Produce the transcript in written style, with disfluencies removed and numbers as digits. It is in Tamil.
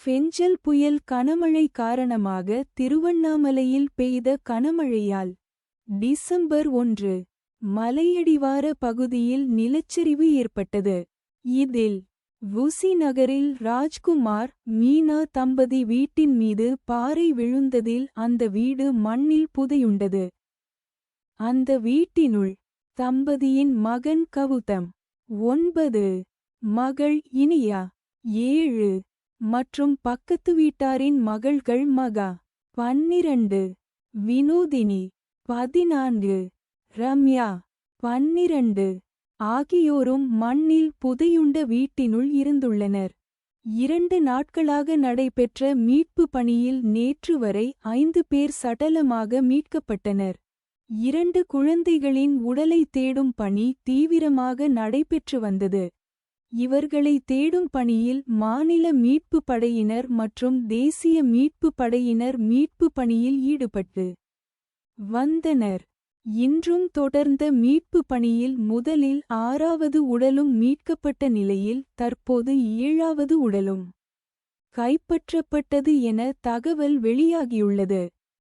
ஃபெஞ்சல் புயல் கனமழை காரணமாக திருவண்ணாமலையில் பெய்த கனமழையால் டிசம்பர் 1 மலையடிவார பகுதியில் நிலச்சரிவு ஏற்பட்டது. இதில் வுசி நகரில் ராஜ்குமார் மீனா தம்பதி வீட்டின் மீது பாறை விழுந்ததில் அந்த வீடு மண்ணில் புதையுண்டது. அந்த வீட்டினுள் தம்பதியின் மகன் கவுதம் 9, மகள் இனியா 7 மற்றும் பக்கத்து வீட்டாரின் மகள்கள் மகா 12, வினோதினி 14, ரம்யா 12 ஆகியோரும் மண்ணில் புதையுண்ட வீட்டினுள் இருந்துள்ளனர். 2 நாட்களாக நடைபெற்ற மீட்பு பணியில் நேற்று வரை 5 பேர் சடலமாக மீட்கப்பட்டனர். 2 குழந்தைகளின் உடலை தேடும் பணி தீவிரமாக நடைபெற்று வந்தது. இவர்களை தேடும் பணியில் மாநில மீட்பு படையினர் மற்றும் தேசிய மீட்பு படையினர் மீட்பு பணியில் ஈடுபட்டு வந்தனர். இன்றும் தொடர்ந்த மீட்பு பணியில் முதலில் 6வது உடலும் மீட்கப்பட்ட நிலையில் தற்போது 7வது உடலும் கைப்பற்றப்பட்டது என தகவல் வெளியாகியுள்ளது.